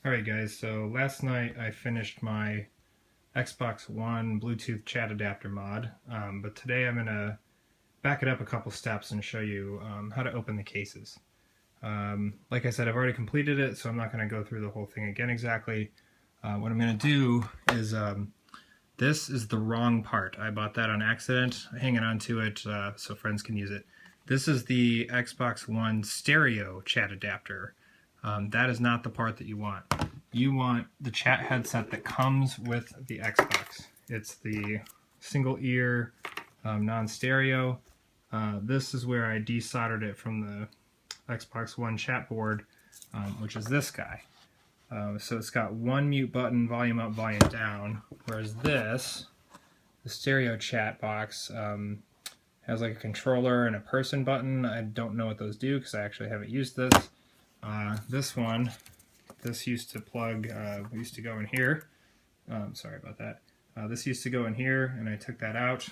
Alright guys, so last night I finished my Xbox One Bluetooth chat adapter mod, but today I'm going to back it up a couple steps and show you how to open the cases. Like I said, I've already completed it, so I'm not going to go through the whole thing again exactly. What I'm going to do is, this is the wrong part. I bought that on accident, hanging on to it so friends can use it. This is the Xbox One stereo chat adapter. That is not the part that you want. You want the chat headset that comes with the Xbox. It's the single ear non-stereo. This is where I desoldered it from the Xbox One chat board, which is this guy. So it's got one mute button, volume up, volume down, whereas this, the stereo chat box, has like a controller and a person button. I don't know what those do because I actually haven't used this. This one, this used to plug, used to go in here. Sorry about that. This used to go in here, and I took that out.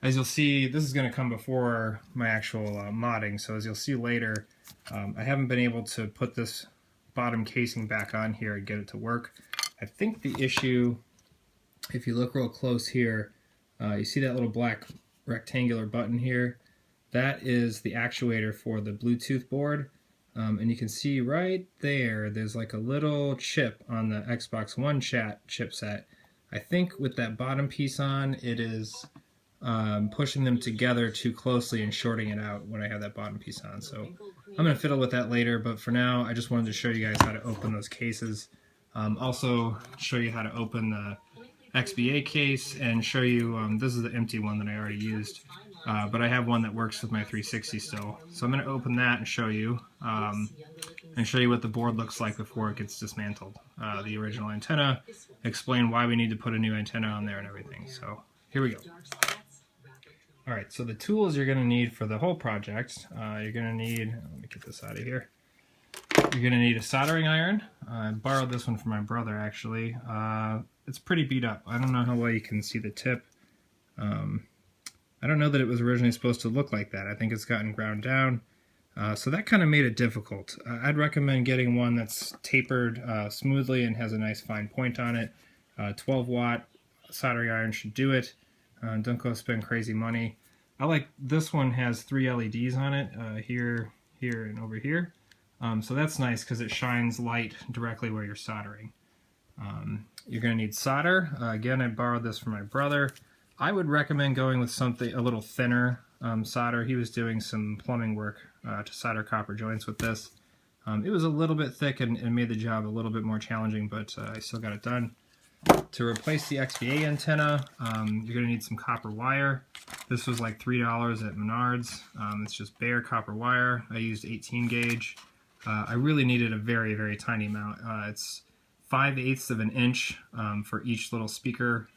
As you'll see, this is going to come before my actual modding, so as you'll see later, I haven't been able to put this bottom casing back on here and get it to work. I think the issue, if you look real close here, you see that little black rectangular button here? That is the actuator for the Bluetooth board. And you can see right there, there's like a little chip on the Xbox One chat chipset. I think with that bottom piece on, it is pushing them together too closely and shorting it out when I have that bottom piece on. So I'm going to fiddle with that later, but for now, I just wanted to show you guys how to open those cases. Also show you how to open the XBA case and show you, this is the empty one that I already used. But I have one that works with my 360 still. So I'm going to open that and show you what the board looks like before it gets dismantled. The original antenna, explain why we need to put a new antenna on there and everything. So here we go. Alright, so the tools you're going to need for the whole project, you're going to need, let me get this out of here. You're going to need a soldering iron. I borrowed this one from my brother actually. It's pretty beat up. I don't know how well you can see the tip. I don't know that it was originally supposed to look like that. I think it's gotten ground down. So that kind of made it difficult. I'd recommend getting one that's tapered smoothly and has a nice fine point on it. 12 watt soldering iron should do it. Don't go spend crazy money. I like this one has 3 LEDs on it, here, here, and over here. So that's nice because it shines light directly where you're soldering. You're going to need solder. Again, I borrowed this from my brother. I would recommend going with something a little thinner solder. He was doing some plumbing work to solder copper joints with this. It was a little bit thick and made the job a little bit more challenging, but I still got it done. To replace the XBA antenna, you're going to need some copper wire. This was like $3 at Menards. It's just bare copper wire. I used 18 gauge. I really needed a very, very tiny amount. It's 5/8 of an inch for each little speaker.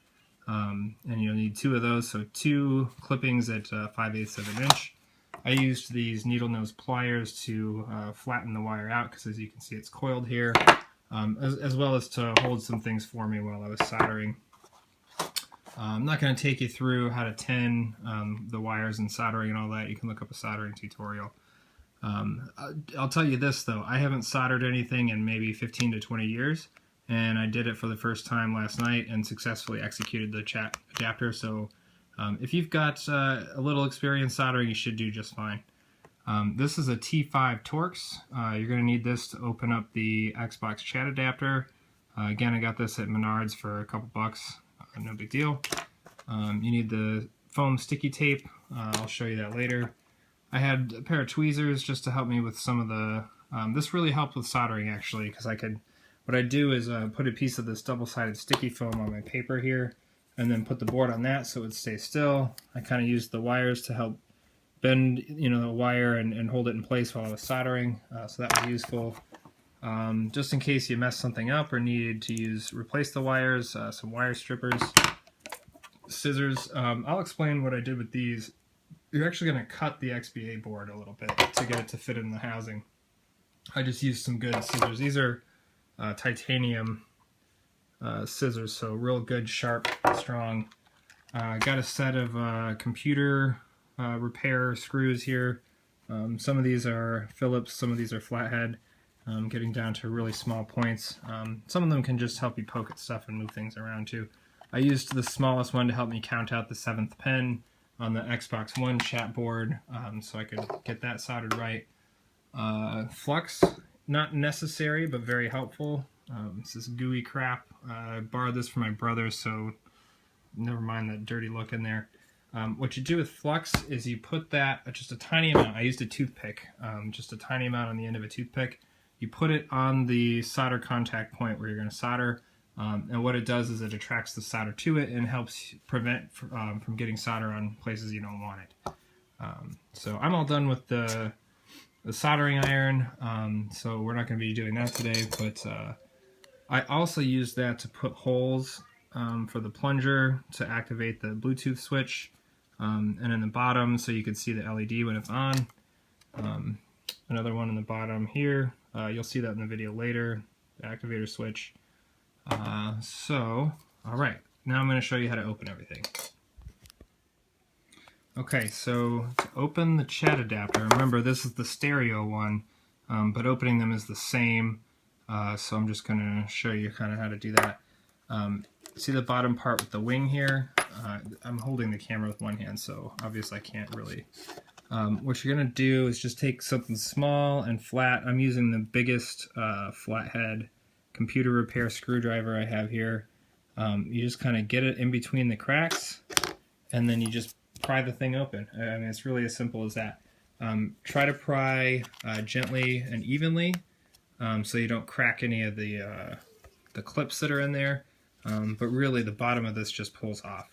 And you'll need 2 of those, so 2 clippings at 5/8 of an inch. I used these needle nose pliers to flatten the wire out because as you can see it's coiled here, as well as to hold some things for me while I was soldering. I'm not going to take you through how to tin the wires and soldering and all that. You can look up a soldering tutorial. I'll tell you this though, I haven't soldered anything in maybe 15 to 20 years. And I did it for the first time last night and successfully executed the chat adapter. So if you've got a little experience soldering, you should do just fine. This is a T5 Torx. You're going to need this to open up the Xbox chat adapter. Again, I got this at Menards for a couple bucks. No big deal. You need the foam sticky tape. I'll show you that later. I had a pair of tweezers just to help me with some of the... this really helped with soldering actually, because I could... What I do is put a piece of this double-sided sticky foam on my paper here, and then put the board on that so it stays still. I kind of used the wires to help bend, the wire and hold it in place while I was soldering, so that was useful. Just in case you messed something up or needed to replace the wires, some wire strippers, scissors. I'll explain what I did with these. You're actually going to cut the XBA board a little bit to get it to fit in the housing. I just used some good scissors. These are titanium scissors, so real good, sharp, strong. Got a set of computer repair screws here. Some of these are Phillips, some of these are flathead. getting down to really small points. Some of them can just help you poke at stuff and move things around too. I used the smallest one to help me count out the 7th pin on the Xbox One chat board, so I could get that soldered right. Flux, not necessary, but very helpful. This is gooey crap. I borrowed this from my brother, so never mind that dirty look in there. What you do with flux is you put that, just a tiny amount, I used a toothpick, just a tiny amount on the end of a toothpick. You put it on the solder contact point where you're going to solder, and what it does is it attracts the solder to it and helps prevent from getting solder on places you don't want it. So I'm all done with the soldering iron, so we're not going to be doing that today, but I also use that to put holes for the plunger to activate the Bluetooth switch, and in the bottom so you can see the LED when it's on. Another one in the bottom here, you'll see that in the video later, the activator switch. Alright, now I'm going to show you how to open everything. Okay, so to open the chat adapter, remember this is the stereo one, but opening them is the same, so I'm just going to show you kind of how to do that. See the bottom part with the wing here? I'm holding the camera with one hand, so obviously I can't really. What you're going to do is just take something small and flat. I'm using the biggest flathead computer repair screwdriver I have here. You just kind of get it in between the cracks, and then you just pry the thing open. I mean, it's really as simple as that. Try to pry gently and evenly, so you don't crack any of the clips that are in there. But really, the bottom of this just pulls off.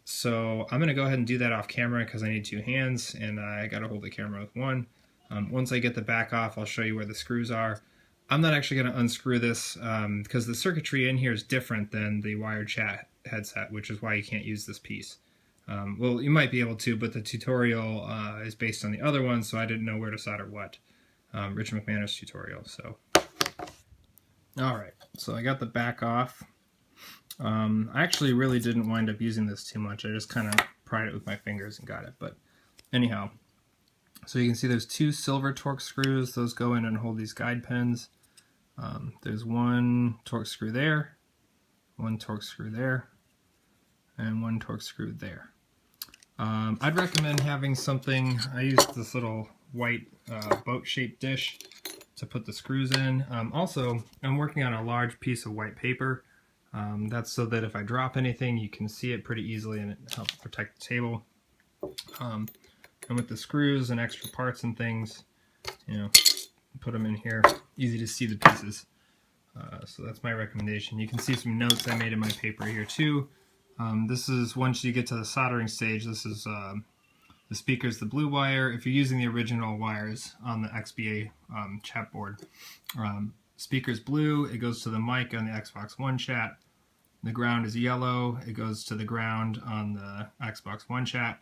So I'm going to go ahead and do that off camera because I need 2 hands, and I got to hold the camera with one. Once I get the back off, I'll show you where the screws are. I'm not actually going to unscrew this because the circuitry in here is different than the wired chat headset, which is why you can't use this piece. Well, you might be able to, but the tutorial is based on the other one, so I didn't know where to solder what. Rich McManus tutorial. So, all right. So I got the back off. I actually really didn't wind up using this too much. I just kind of pried it with my fingers and got it. But anyhow, so you can see there's 2 silver Torx screws. Those go in and hold these guide pins. There's 1 Torx screw there, 1 Torx screw there, and 1 Torx screw there. I'd recommend having something. I used this little white boat-shaped dish to put the screws in. Also, I'm working on a large piece of white paper. That's so that if I drop anything, you can see it pretty easily, and it helps protect the table. And with the screws and extra parts and things, you know, put them in here. Easy to see the pieces. So that's my recommendation. You can see some notes I made in my paper here too. This is once you get to the soldering stage. This is the speaker's the blue wire. If you're using the original wires on the XBA chat board, speaker's blue. It goes to the mic on the Xbox One chat. The ground is yellow. It goes to the ground on the Xbox One chat.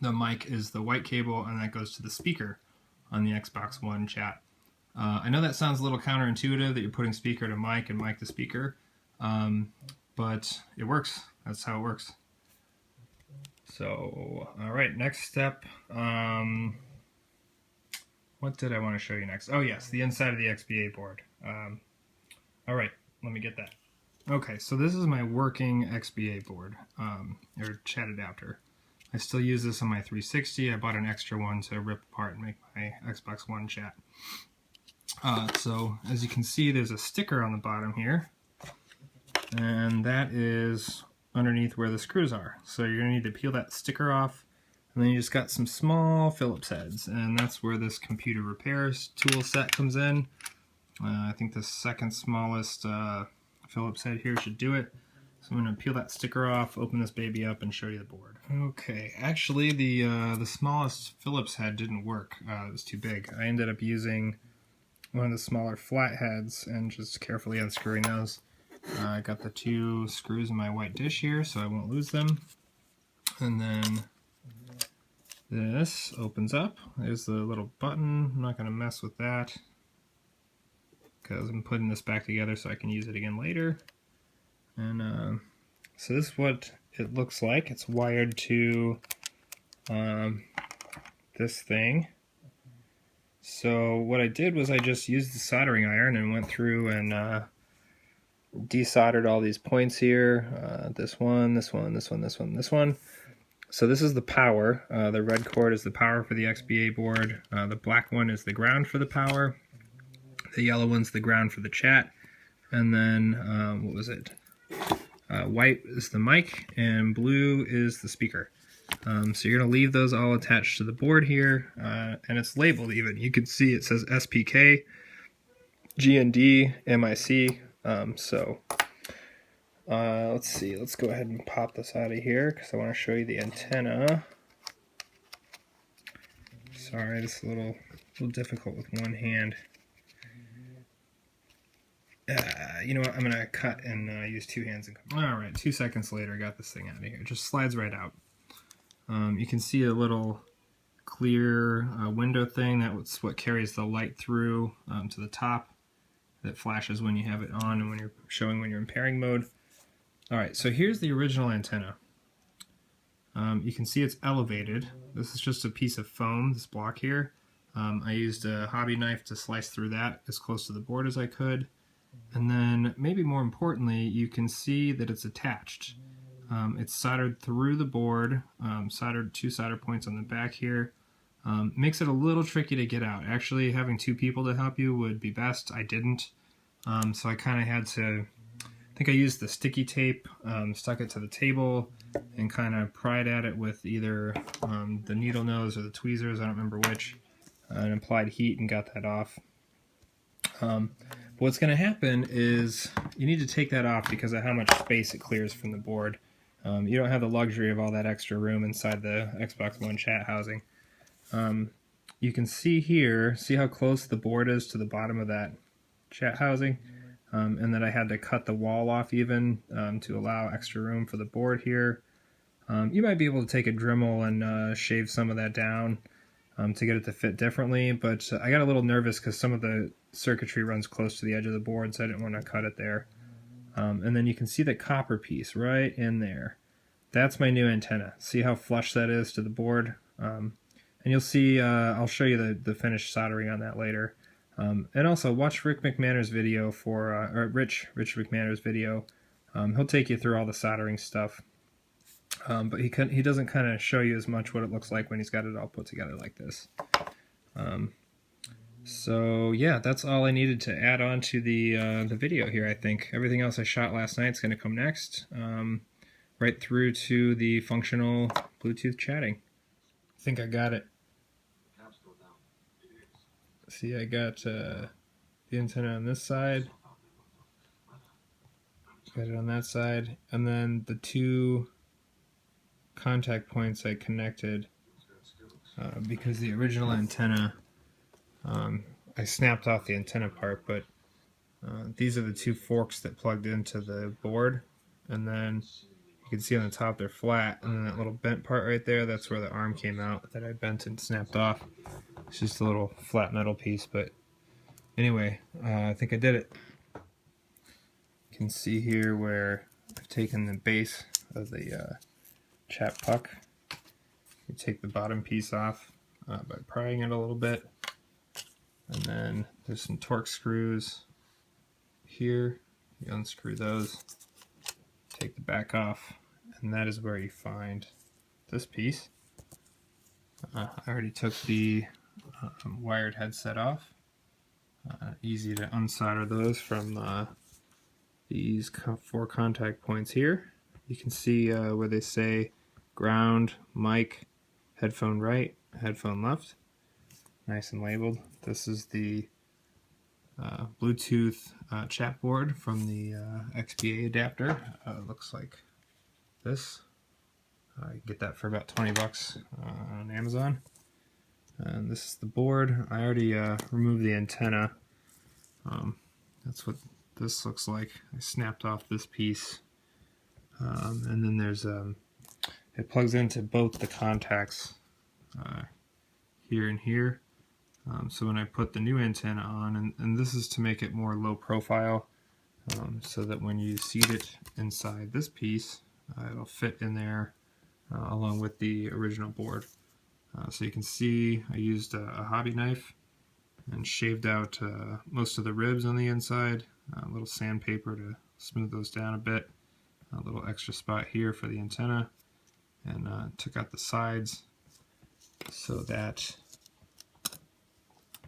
The mic is the white cable, and that goes to the speaker on the Xbox One chat. I know that sounds a little counterintuitive that you're putting speaker to mic and mic to speaker, but it works. That's how it works. So, alright, next step. What did I want to show you next? Oh yes, the inside of the XBA board. Alright, let me get that. Okay, so this is my working XBA board, or chat adapter. I still use this on my 360. I bought an extra one to rip apart and make my Xbox One chat. So as you can see, there's a sticker on the bottom here, and that is underneath where the screws are. So you're going to need to peel that sticker off, and then you just got some small Phillips heads, and that's where this computer repairs tool set comes in. I think the second smallest Phillips head here should do it. So I'm going to peel that sticker off, open this baby up, and show you the board. Okay, actually the smallest Phillips head didn't work. It was too big. I ended up using one of the smaller flat heads and just carefully unscrewing those. I got the 2 screws in my white dish here so I won't lose them. And then this opens up. There's the little button. I'm not going to mess with that because I'm putting this back together so I can use it again later. And so this is what it looks like. It's wired to this thing. So what I did was I just used the soldering iron and went through and desoldered all these points here. This one, this one, this one, this one, this one. So this is the power. The red cord is the power for the XBA board. The black one is the ground for the power. The yellow one's the ground for the chat. And then, what was it? White is the mic, and blue is the speaker. So you're going to leave those all attached to the board here, and it's labeled even. You can see it says SPK, GND, MIC. Let's see, let's go ahead and pop this out of here because I want to show you the antenna. Sorry, this is a little difficult with one hand. You know what, I'm going to cut and use two hands. Alright, 2 seconds later, I got this thing out of here. It just slides right out. You can see a little clear window thing. That's what carries the light through to the top. That flashes when you have it on and when you're showing when you're in pairing mode. Alright, so here's the original antenna. You can see it's elevated. This is just a piece of foam, this block here. I used a hobby knife to slice through that as close to the board as I could. And then, maybe more importantly, you can see that it's attached. It's soldered through the board, two solder points on the back here. Makes it a little tricky to get out. Actually, having two people to help you would be best. I didn't. So I kind of had to, I think I used the sticky tape, stuck it to the table, and kind of pried at it with either the needle nose or the tweezers, I don't remember which, and applied heat and got that off. What's going to happen is you need to take that off because of how much space it clears from the board. You don't have the luxury of all that extra room inside the Xbox One chat housing. You can see here, see how close the board is to the bottom of that chat housing, and that I had to cut the wall off even to allow extra room for the board here. You might be able to take a Dremel and shave some of that down to get it to fit differently, but I got a little nervous because some of the circuitry runs close to the edge of the board, so I didn't want to cut it there. And then you can see the copper piece right in there. That's my new antenna. See how flush that is to the board? And you'll see, I'll show you the finished soldering on that later. And also watch Rick McManor's video or Rich McManor's video. He'll take you through all the soldering stuff. But he doesn't kind of show you as much what it looks like when he's got it all put together like this. So yeah, that's all I needed to add on to the video here, I think. Everything else I shot last night is going to come next, right through to the functional Bluetooth chatting. I think I got it. See, I got the antenna on this side, got it on that side, and then the two contact points I connected because the original antenna, I snapped off the antenna part, but these are the two forks that plugged into the board, and then you can see on the top they're flat, and then that little bent part right there, that's where the arm came out that I bent and snapped off. It's just a little flat metal piece, but anyway, I think I did it. You can see here where I've taken the base of the chat puck. You take the bottom piece off by prying it a little bit, and then there's some torque screws here. You unscrew those, take the back off, and that is where you find this piece. I already took the wired headset off. Easy to unsolder those from these 4 contact points here. You can see where they say ground, mic, headphone right, headphone left. Nice and labeled. This is the Bluetooth chat board from the XBA adapter. Looks like this. You get that for about 20 bucks on Amazon. And this is the board. I already removed the antenna. That's what this looks like. I snapped off this piece. And then there's it plugs into both the contacts here and here. So when I put the new antenna on, and this is to make it more low profile, so that when you seat it inside this piece, it'll fit in there along with the original board. So you can see I used a hobby knife and shaved out most of the ribs on the inside. A little sandpaper to smooth those down a bit. A little extra spot here for the antenna, and took out the sides so that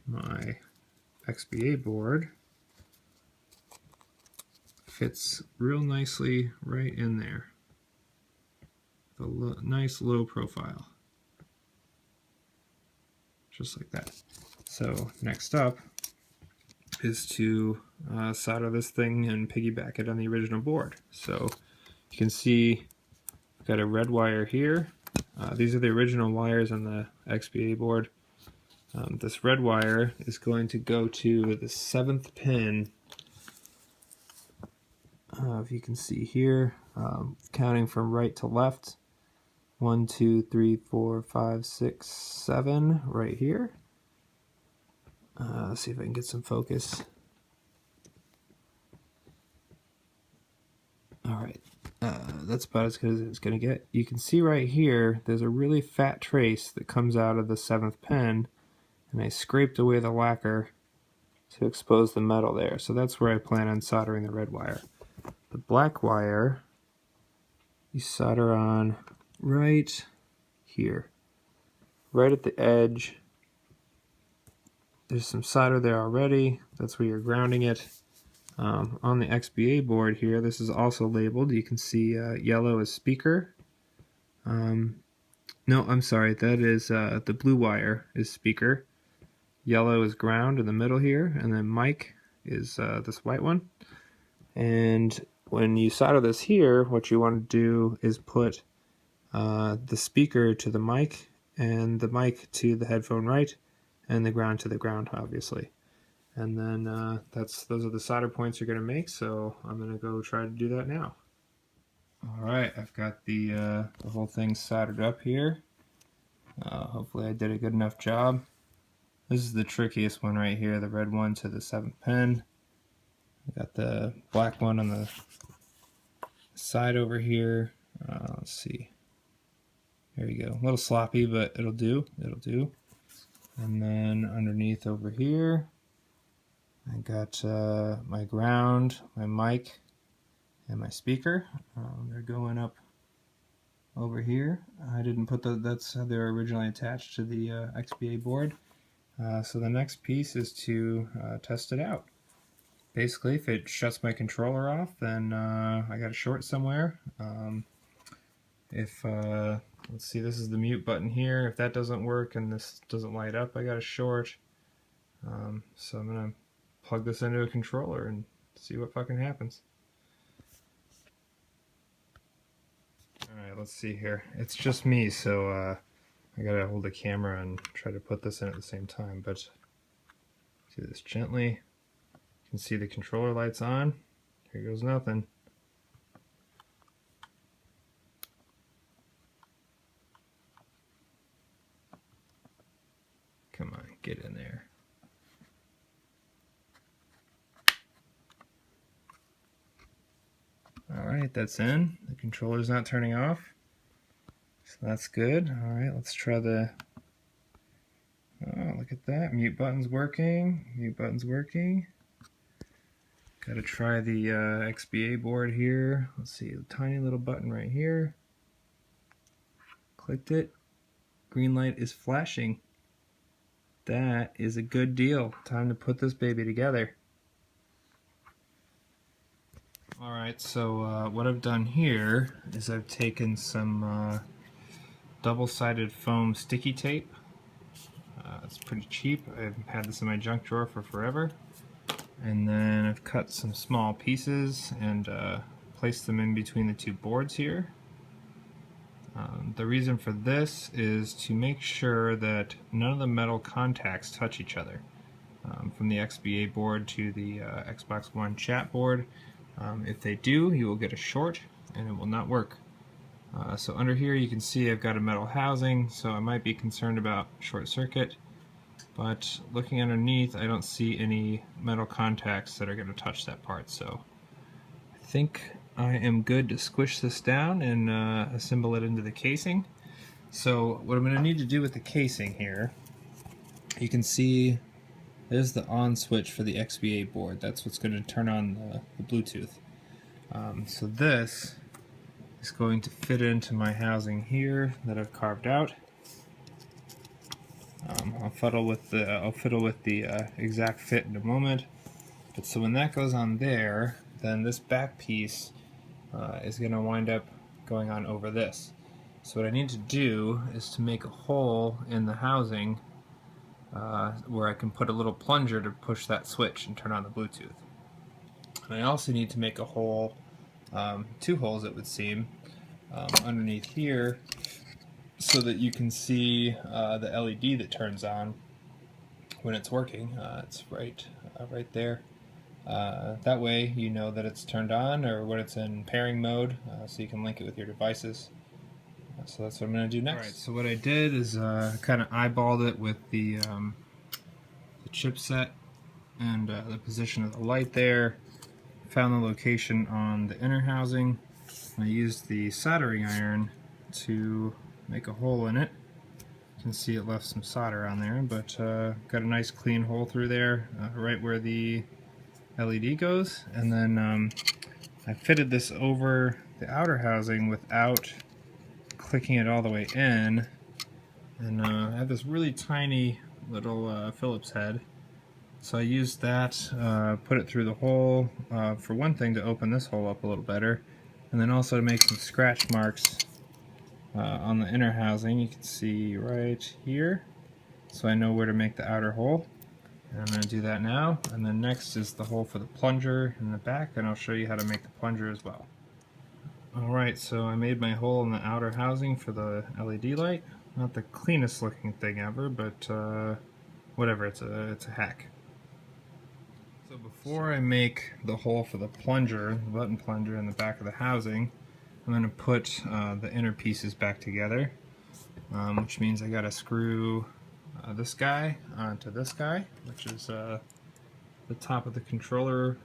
my XBA board fits real nicely right in there. The nice low profile, just like that. So next up is to solder this thing and piggyback it on the original board. So you can see I've got a red wire here. These are the original wires on the XBA board. This red wire is going to go to the 7th pin. If you can see here, counting from right to left, 1, 2, 3, 4, 5, 6, 7, right here. Let's see if I can get some focus. Alright, that's about as good as it's going to get. You can see right here, there's a really fat trace that comes out of the 7th pin, and I scraped away the lacquer to expose the metal there. So that's where I plan on soldering the red wire. The black wire, you solder on right here, right at the edge. There's some solder there already. That's where you're grounding it. On the XBA board here, this is also labeled. You can see yellow is speaker. No, I'm sorry, that is the blue wire is speaker. Yellow is ground in the middle here, and then mic is this white one. And when you solder this here, what you want to do is put the speaker to the mic, and the mic to the headphone right, and the ground to the ground, obviously. And then those are the solder points you're going to make, so I'm going to go try to do that now. Alright, I've got the whole thing soldered up here. Hopefully I did a good enough job. This is the trickiest one right here, the red one to the 7th pin. I got the black one on the side over here. Let's see. There you go. A little sloppy, but it'll do. It'll do. And then underneath over here, I got my ground, my mic, and my speaker. They're going up over here. I didn't put that's how they were originally attached to the XBA board. So the next piece is to test it out. Basically, if it shuts my controller off, then I got a short somewhere. Let's see, this is the mute button here. If that doesn't work and this doesn't light up, I got a short. So I'm gonna plug this into a controller and see what fucking happens. Alright, let's see here. It's just me, so I gotta hold the camera and try to put this in at the same time, but do this gently. You can see the controller lights on. Here goes nothing. Come on, get in there. Alright, that's in. The controller's not turning off. So that's good. Alright, let's try the... Oh, look at that. Mute button's working. Mute button's working. Gotta try the XBA board here. Let's see, a tiny little button right here. Clicked it. Green light is flashing. That is a good deal. Time to put this baby together. Alright, so what I've done here is I've taken some double-sided foam sticky tape. It's pretty cheap. I've had this in my junk drawer for forever. And then I've cut some small pieces and placed them in between the two boards here. The reason for this is to make sure that none of the metal contacts touch each other. From the XBA board to the Xbox One chat board. If they do, you will get a short and it will not work. So under here you can see I've got a metal housing, so I might be concerned about short circuit. But looking underneath, I don't see any metal contacts that are going to touch that part. So I think I am good to squish this down and assemble it into the casing. So what I'm going to need to do with the casing here, you can see there's the on switch for the XBA board. That's what's going to turn on the Bluetooth. So this is going to fit into my housing here that I've carved out. I'll fiddle with the exact fit in a moment. But so when that goes on there, then this back piece is going to wind up going on over this. So what I need to do is to make a hole in the housing where I can put a little plunger to push that switch and turn on the Bluetooth. And I also need to make a hole, 2 holes it would seem, underneath here so that you can see the LED that turns on when it's working. It's right there. That way you know that it's turned on or when it's in pairing mode, so you can link it with your devices. So that's what I'm going to do next. Alright, so what I did is kind of eyeballed it with the chipset and the position of the light there. Found the location on the inner housing. I used the soldering iron to make a hole in it. You can see it left some solder on there, but got a nice clean hole through there, right where the LED goes. And then I fitted this over the outer housing without clicking it all the way in. And I have this really tiny little Phillips head. So I used that, put it through the hole, for one thing to open this hole up a little better, and then also to make some scratch marks on the inner housing. You can see right here, so I know where to make the outer hole. And I'm going to do that now, and then next is the hole for the plunger in the back, and I'll show you how to make the plunger as well. Alright, so I made my hole in the outer housing for the LED light. Not the cleanest looking thing ever, but whatever, it's a hack. So before I make the hole for the plunger, the button plunger in the back of the housing, I'm going to put the inner pieces back together, which means I got to screw this guy onto this guy, which is the top of the controller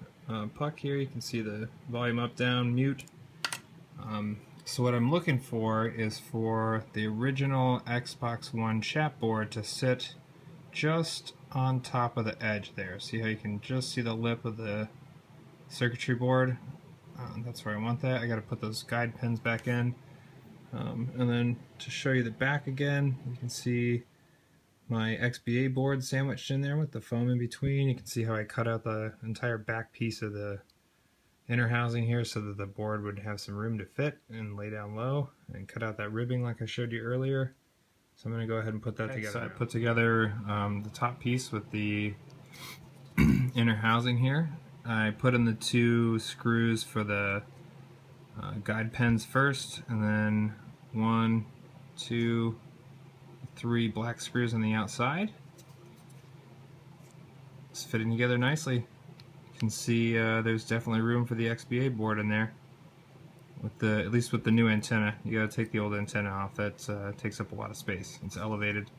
puck here. You can see the volume up, down, mute. So what I'm looking for is for the original Xbox One chapboard to sit just on top of the edge there. See how you can just see the lip of the circuitry board? That's where I want that. I got to put those guide pins back in. And then to show you the back again, you can see my XBA board sandwiched in there with the foam in between. You can see how I cut out the entire back piece of the inner housing here so that the board would have some room to fit and lay down low, and cut out that ribbing like I showed you earlier. So I'm going to go ahead and put that together. So I put together the top piece with the inner housing here. I put in the 2 screws for the guide pins first, and then 1, 2, 3 black screws on the outside. It's fitting together nicely. You can see there's definitely room for the XBA board in there. At least with the new antenna. You gotta take the old antenna off. That takes up a lot of space. It's elevated.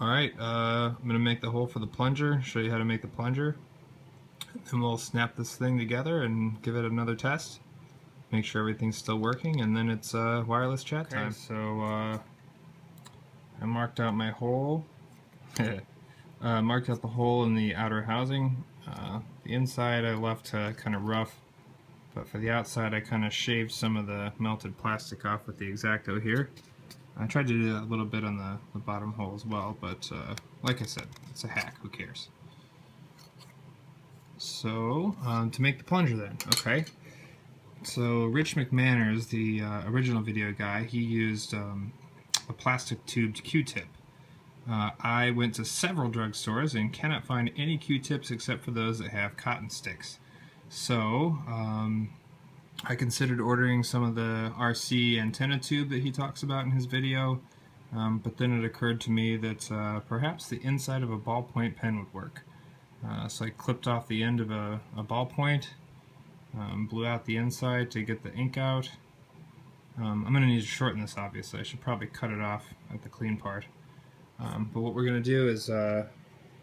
Alright, I'm gonna make the hole for the plunger, show you how to make the plunger. Then we'll snap this thing together and give it another test. Make sure everything's still working, and then it's wireless chat time. So I marked out my hole. Marked out the hole in the outer housing. The inside I left kind of rough. But for the outside, I kind of shaved some of the melted plastic off with the X-Acto here. I tried to do that a little bit on the bottom hole as well, but like I said, it's a hack, who cares? So, to make the plunger then, okay. So Rich McManners, the original video guy, he used a plastic tubed Q-tip. I went to several drugstores and cannot find any Q-tips except for those that have cotton sticks. So, I considered ordering some of the RC antenna tube that he talks about in his video, but then it occurred to me that perhaps the inside of a ballpoint pen would work. So I clipped off the end of a ballpoint, blew out the inside to get the ink out. I'm going to need to shorten this, obviously. I should probably cut it off at the clean part. But what we're going to do is I'm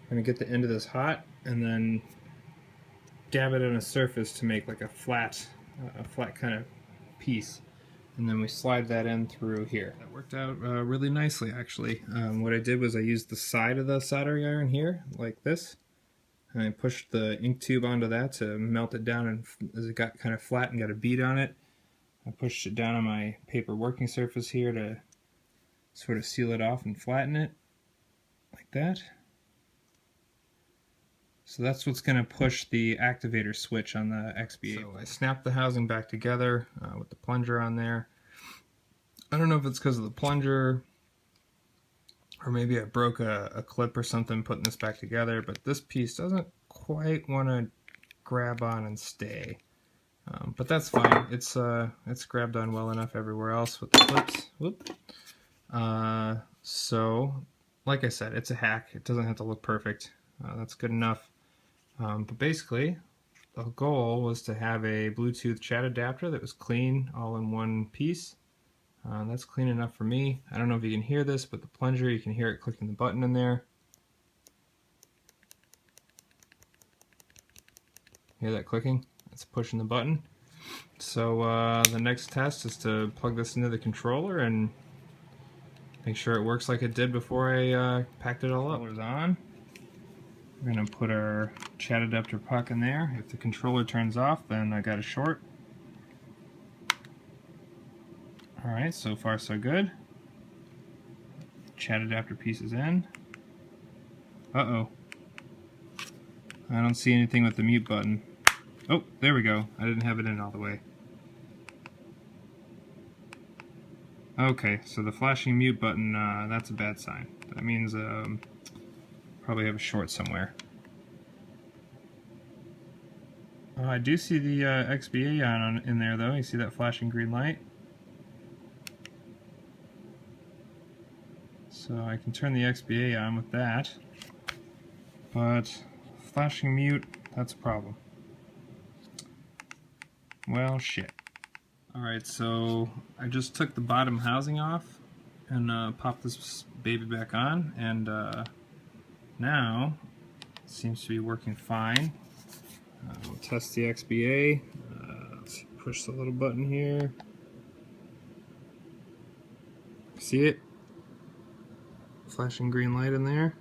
going to get the end of this hot and then dab it on a surface to make like a flat kind of piece. and then we slide that in through here. That worked out really nicely, actually. What I did was I used the side of the soldering iron here, like this, and I pushed the ink tube onto that to melt it down, and as it got kind of flat and got a bead on it, I pushed it down on my paper working surface here to sort of seal it off and flatten it, like that. So that's what's going to push the activator switch on the XBA. So I snapped the housing back together with the plunger on there. I don't know if it's because of the plunger, or maybe I broke a clip or something putting this back together, but this piece doesn't quite want to grab on and stay. But that's fine. It's grabbed on well enough everywhere else with the clips. Whoop. So, like I said, it's a hack. It doesn't have to look perfect. That's good enough. But basically, the goal was to have a Bluetooth chat adapter that was clean, all in one piece. That's clean enough for me. I don't know if you can hear this, but the plunger, you can hear it clicking the button in there. Hear that clicking? It's pushing the button. So the next test is to plug this into the controller and make sure it works like it did before I packed it all up. Controller's on. We're going to put our chat adapter puck in there. If the controller turns off, then I got a short. Alright, so far so good. Chat adapter piece is in. Uh-oh. I don't see anything with the mute button. Oh, there we go. I didn't have it in all the way. Okay, so the flashing mute button, that's a bad sign. That means probably have a short somewhere. I do see the XBA on in there though. You see that flashing green light? So I can turn the XBA on with that. But flashing mute, that's a problem. Well, shit. Alright, so I just took the bottom housing off and popped this baby back on, and now it seems to be working fine. We'll test the XBA. Let's push the little button here. See it? Flashing green light in there.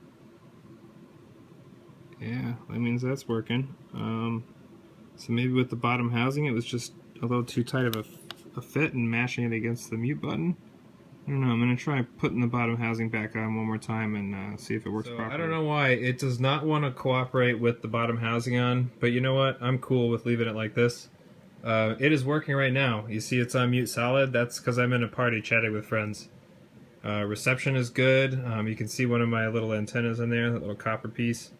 Yeah, that means that's working. So maybe with the bottom housing it was just a little too tight of a fit and mashing it against the mute button. I don't know, I'm going to try putting the bottom housing back on one more time and see if it works properly. I don't know why it does not want to cooperate with the bottom housing on, but you know what? I'm cool with leaving it like this. It is working right now. You see it's on mute solid. That's because I'm in a party chatting with friends. Reception is good. You can see one of my little antennas in there, that little copper piece.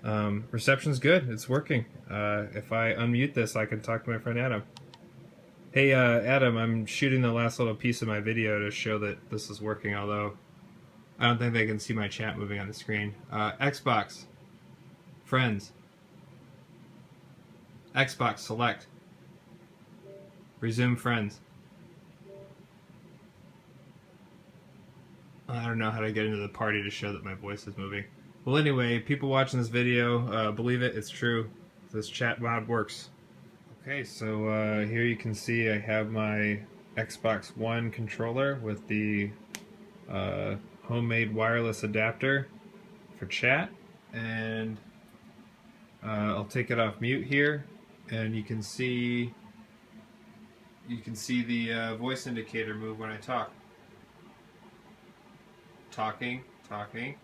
Reception's good. It's working. If I unmute this, I can talk to my friend Adam. Hey, Adam, I'm shooting the last little piece of my video to show that this is working, although I don't think they can see my chat moving on the screen. Xbox. Friends. Xbox, select. Resume friends. I don't know how to get into the party to show that my voice is moving. Well, anyway, people watching this video, believe it, it's true. This chat mod works. Okay, so here you can see I have my Xbox One controller with the homemade wireless adapter for chat, and I'll take it off mute here, and you can see the voice indicator move when I talk. Talking, talking,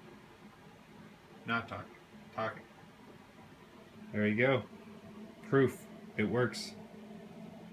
not talking, talking. There you go. Proof. It works.